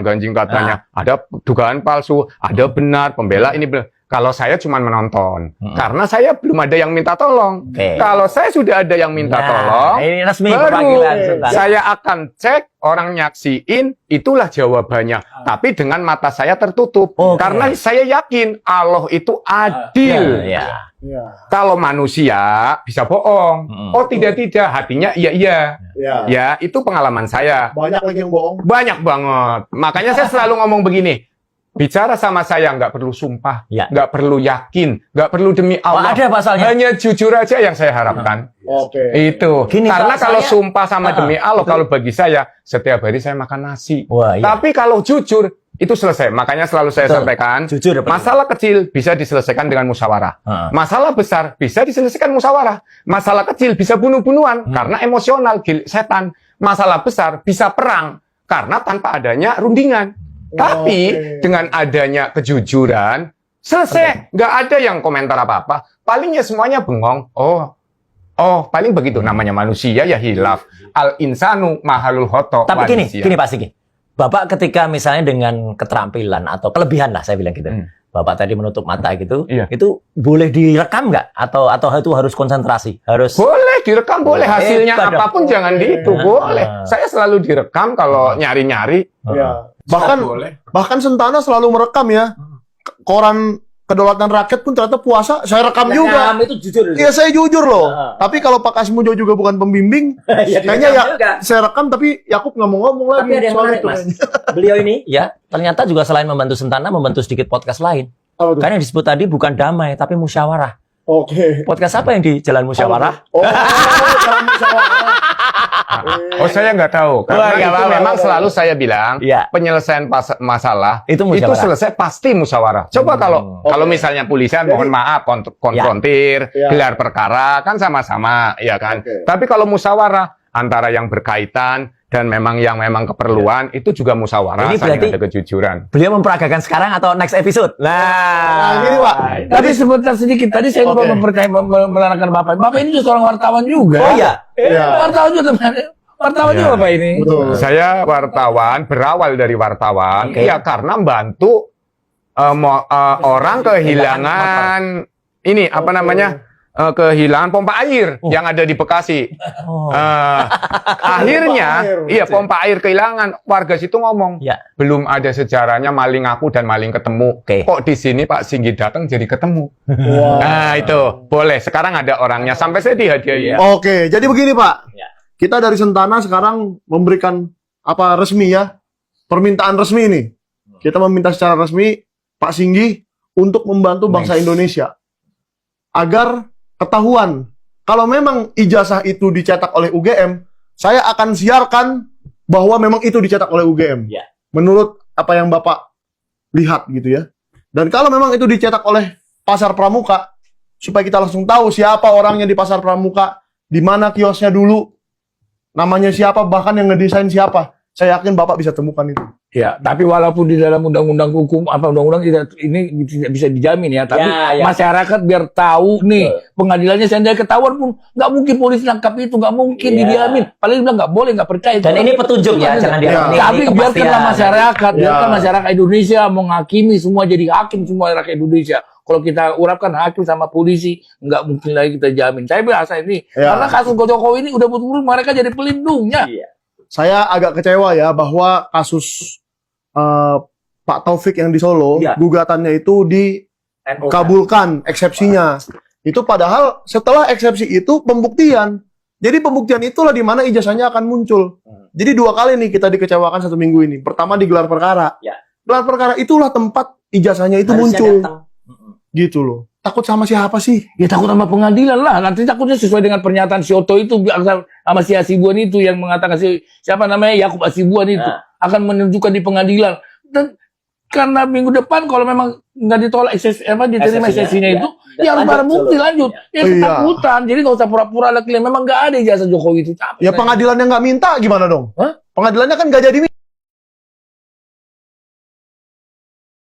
ganjing katanya, ada dugaan palsu, ada benar, pembela ini benar. Kalau saya cuma menonton, karena saya belum ada yang minta tolong. Kalau saya sudah ada yang minta tolong, ini resmi baru saya akan cek orang nyaksiin, itulah jawabannya. Tapi dengan mata saya tertutup, karena saya yakin Allah itu adil. Kalau manusia bisa bohong, oh tidak, hatinya iya. Ya, itu pengalaman saya. Banyak lagi yang bohong. Banyak banget. Makanya saya selalu ngomong begini. Bicara sama saya nggak perlu sumpah, nggak perlu yakin, nggak perlu demi Allah. Ada pasalnya. Hanya jujur aja yang saya harapkan. Itu. Gini, karena kalau saya, sumpah sama demi Allah, kalau bagi saya setiap hari saya makan nasi. Tapi kalau jujur itu selesai. Makanya selalu saya sampaikan, jujur, masalah kecil bisa diselesaikan dengan musyawarah. Masalah besar bisa diselesaikan musyawarah. Masalah kecil bisa bunuh-bunuhan karena emosional, setan. Masalah besar bisa perang karena tanpa adanya rundingan. Tapi dengan adanya kejujuran, selesai. Nggak ada yang komentar apa-apa. Palingnya semuanya bengong. Oh, paling begitu. Namanya manusia ya hilaf. Al-insanu mahalul khoto. Tapi gini Pak Sigi. Bapak ketika misalnya dengan keterampilan atau kelebihan lah, saya bilang gitu. Bapak tadi menutup mata gitu, itu boleh direkam nggak? Atau itu harus konsentrasi? Harus. Boleh direkam, boleh. Hasilnya apapun jangan itu. Boleh. Saya selalu direkam kalau nyari-nyari. Bahkan Sentana selalu merekam ya. Koran Kedaulatan Rakyat pun ternyata puasa saya rekam juga. Itu jujur. Iya, saya jujur loh. Tapi kalau Pak Kasmujo juga bukan pembimbing, kayaknya ya saya rekam tapi Yakub nggak mau ngomong lagi. Tapi ada yang menarik, Mas. Beliau ini ya ternyata juga selain membantu Sentana, membantu sedikit podcast lain. Karena yang disebut tadi bukan damai tapi musyawarah. Podcast apa yang di Jalan Musyawarah? Jalan Musyawarah. Saya nggak tahu. Karena itu memang selalu saya bilang, penyelesaian masalah itu selesai pasti musyawarah. Coba kalau misalnya polisian, mohon maaf, konfrontir, gelar perkara, kan sama-sama, ya kan. Tapi kalau musyawarah antara yang berkaitan dan memang keperluan, itu juga musyawarah. Ini berarti ada kejujuran. Beliau memperagakan sekarang atau next episode? Nah, ini Pak. Tadi sebentar sedikit. Tadi saya lupa menerangkan Bapak. Bapak ini juga seorang wartawan juga. Oh iya. Wartawan juga teman. Wartawan juga Bapak ini. Betul. Saya wartawan, berawal dari wartawan. Ya karena bantu orang kehilangan ini apa namanya? Kehilangan pompa air yang ada di Bekasi. Akhirnya, pompa air kehilangan. Warga situ ngomong, belum ada sejarahnya maling aku dan maling ketemu. Kok di sini Pak Singgi datang jadi ketemu? Nah itu boleh. Sekarang ada orangnya. Sampai saya dihadiahin. Oke, jadi begini Pak. Kita dari Sentana sekarang memberikan resmi ya, permintaan resmi nih. Kita meminta secara resmi Pak Singgi untuk membantu bangsa Indonesia agar ketahuan kalau memang ijazah itu dicetak oleh UGM, saya akan siarkan bahwa memang itu dicetak oleh UGM. Menurut apa yang Bapak lihat gitu ya. Dan kalau memang itu dicetak oleh Pasar Pramuka, supaya kita langsung tahu siapa orangnya di Pasar Pramuka, di mana kiosnya dulu, namanya siapa, bahkan yang ngedesain siapa. Saya yakin Bapak bisa temukan itu. Ya, tapi walaupun di dalam undang-undang hukum undang-undang ini tidak bisa dijamin ya, tapi masyarakat biar tahu nih pengadilannya seandainya ketahuan pun nggak mungkin polisi nangkap itu, nggak mungkin didiamin. Paling bilang nggak boleh, nggak percaya. Dan ini petunjuk ya, jangan diamini. Tapi biarkanlah masyarakat, biarkan masyarakat Indonesia menghakimi semua, jadi hakim semua rakyat Indonesia. Kalau kita urapkan hakim sama polisi, nggak mungkin lagi kita jamin. Saya biasa ini karena kasus Jokowi ini udah betul-betul mereka jadi pelindungnya. Saya agak kecewa ya bahwa kasus Pak Taufik yang di Solo, gugatannya itu dikabulkan eksepsinya. Itu padahal setelah eksepsi itu pembuktian. Jadi pembuktian itulah di mana ijazahnya akan muncul. Jadi 2 kali nih kita dikecewakan 1 minggu ini. Pertama di gelar perkara. Gelar perkara itulah tempat ijazahnya itu muncul. Gitu loh. Takut sama siapa sih? Ya takut sama pengadilan lah. Nanti takutnya sesuai dengan pernyataan si Otto itu sama si Hasibuan itu yang mengatakan siapa namanya Yakub Hasibuan itu akan menunjukkan di pengadilan. Dan karena minggu depan kalau memang nggak ditolak diterima eksepsinya itu, ya harus barang bukti lanjut. Ya ketakutan. Jadi nggak usah pura-pura ada klaim. Memang nggak ada ijazah Jokowi itu. Ya pengadilan yang nggak minta gimana dong? Pengadilannya kan nggak jadi minta.